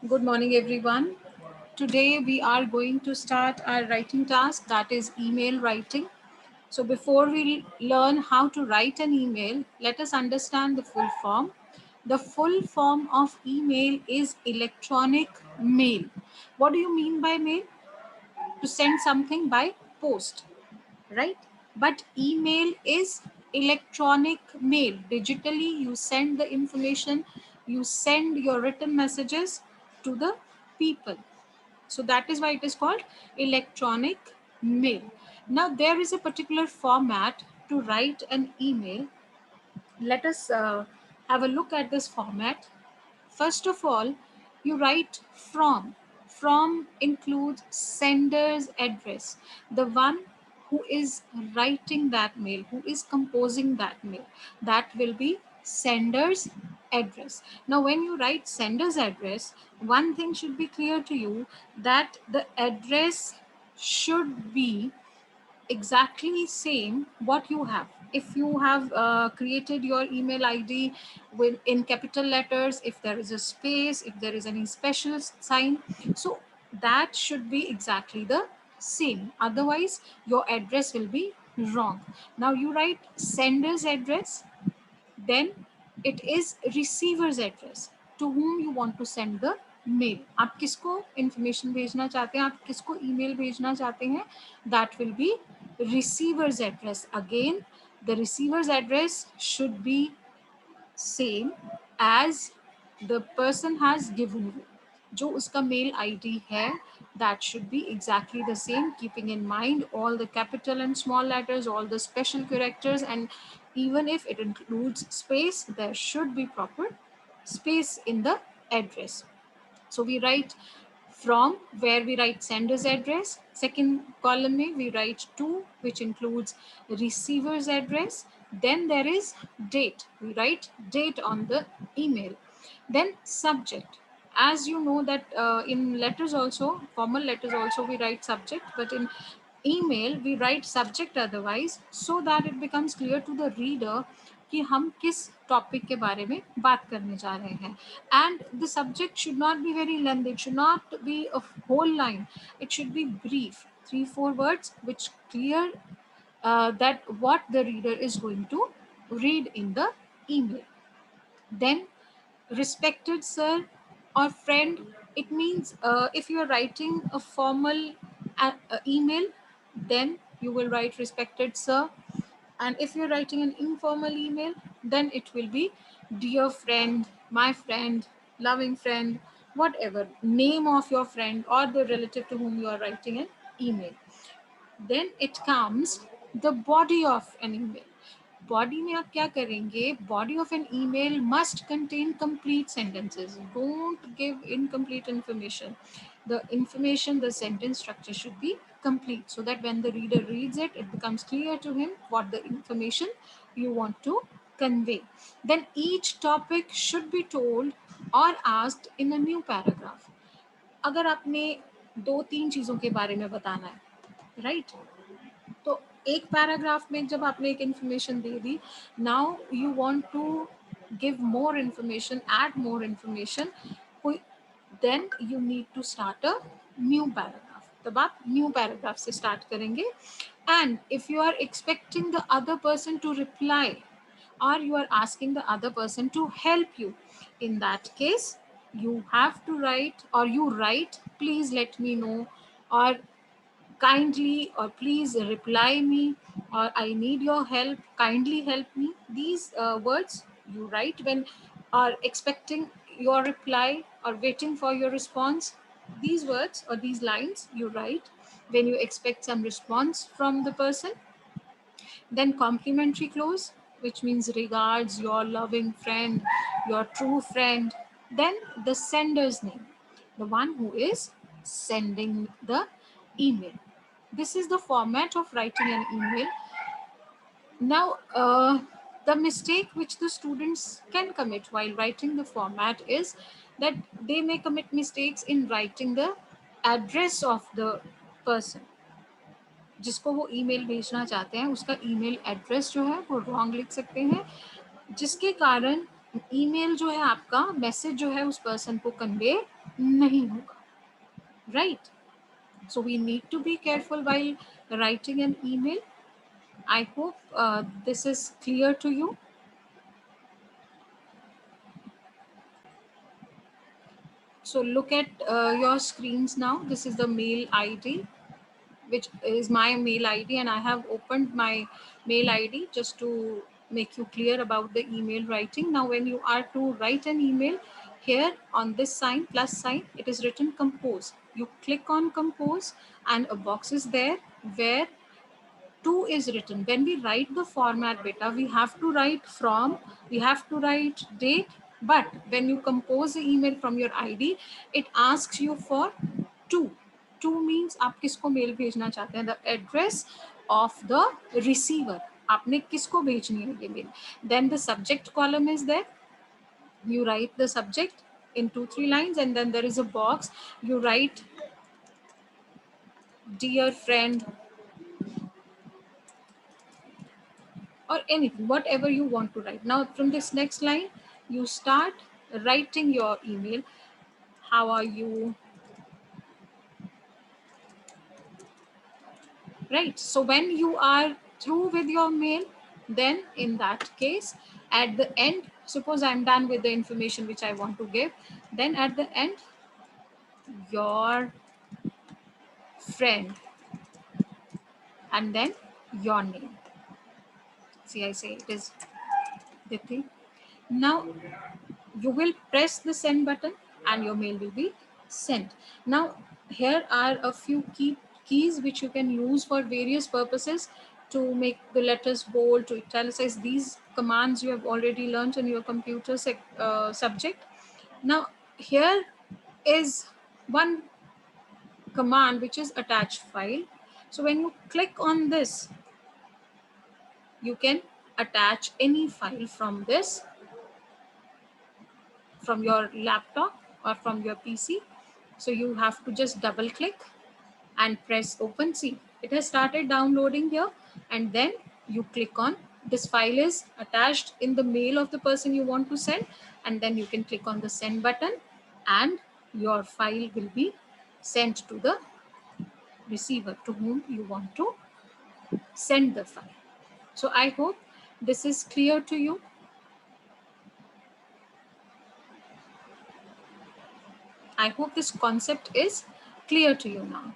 Good morning, everyone. Today we are going to start our writing task, that is email writing. So before we learn how to write an email, let us understand the full form. The full form of email is electronic mail. What do you mean by mail? To send something by post, right? But email is electronic mail. Digitally, you send the information, you send your written messages to the people. So that is why it is called electronic mail. Now, there is a particular format to write an email. Let us have a look at this format. First of all, you write from. From includes sender's address, the one who is writing that mail, who is composing that mail. That will be sender's address. Now, when you write sender's address, one thing should be clear to you, that the address should be exactly same what you have. If you have created your email id with in capital letters, if there is a space, if there is any special sign, so that should be exactly the same, otherwise your address will be wrong. Now you write sender's address, then it is receiver's address, to whom you want to send the mail. आप किसको information भेजना चाहते हैं, आप किसको email भेजना चाहते हैं, that will be receiver's address. Again, the receiver's address should be same as the person has given you. जो उसका मेल आईडी है, that should be exactly the same, keeping in mind all the capital and small letters, all the special characters, and even if it includes space, there should be proper space in the address. So we write from, where we write sender's address. Second column mein we write to, which includes receiver's address. Then there is date. We write date on the email. Then subject. As you know that in letters also, formal letters also, we write subject, but in email we write subject otherwise, so that it becomes clear to the reader कि हम किस topic के बारे में बात करने जा रहे हैं. And the subject should not be very lengthy, it should not be a whole line, it should be brief, 3-4 words which clear that what the reader is going to read in the email. Then respected sir or friend, it means if you are writing a formal email, then you will write respected sir. And if you're writing an informal email, then it will be dear friend, my friend, loving friend, whatever name of your friend or the relative to whom you are writing an email. Then it comes the body of an email. Body में आप क्या करेंगे, body of an email must contain complete sentences. Don't give incomplete information. The information, the sentence structure should be complete, so that when the reader reads it, it becomes clear to him what the information you want to convey. Then each topic should be told or asked in a new paragraph. अगर आपने 2-3 चीज़ों के बारे में बताना है, right, तो एक पैराग्राफ में जब आपने एक इंफॉर्मेशन दे दी, now you want to give more information, add more information, then you need to start a new paragraph. तब आप न्यू पैराग्राफ से स्टार्ट करेंगे. And if you are expecting the other person to reply, or you are asking the other person to help you, in that case you have to write, or you write please let me know, or kindly, or please reply me, or I need your help, kindly help me. These words you write when are expecting your reply or waiting for your response. These words or these lines you write when you expect some response from the person. Then complimentary close, which means regards, your loving friend, your true friend. Then the sender's name, the one who is sending the email. This is the format of writing an email. Now, the mistake which the students can commit while writing the format is that they may commit mistakes in writing the address of the person. जिसको वो email भेजना चाहते हैं, उसका email address जो है वो wrong लिख सकते हैं, जिसके कारण ईमेल जो है आपका, मैसेज जो है उस पर्सन को कन्वे नहीं होगा, right? So we need to be careful while writing an email. I hope this is clear to you. So look at your screens now. This is the mail ID, which is my mail ID, and I have opened my mail ID just to make you clear about the email writing. Now when you are to write an email, here on this sign, plus sign, it is written compose. You click on compose and a box is there where to is written. When we write the format beta, we have to write from, we have to write date, but when you compose the email from your ID, it asks you for to. To means आप किसको mail भेजना चाहते हैं, the address of the receiver, आपने किसको भेजनी है ये mail. Then the subject column is there. You write the subject in 2-3 lines, and then there is a box. You write dear friend, or anything, whatever you want to write. Now from this next line, you start writing your email. How are you? Right. So when you are through with your mail, then in that case, at the end, suppose I'm done with the information which I want to give, then at the end, your friend, and then your name. See, I say it is Diti. Now you will press the send button and your mail will be sent. Now here are a few keys which you can use for various purposes, to make the letters bold, to italicize. These commands you have already learned in your computer subject. Now here is one command which is attach file. So when you click on this, you can attach any file from this, from your laptop or from your PC. So you have to just double click and press open. See, it has started downloading here, and then you click on this file is attached in the mail of the person you want to send, and then you can click on the send button and your file will be sent to the receiver to whom you want to send the file. So I hope this is clear to you. I hope this concept is clear to you now.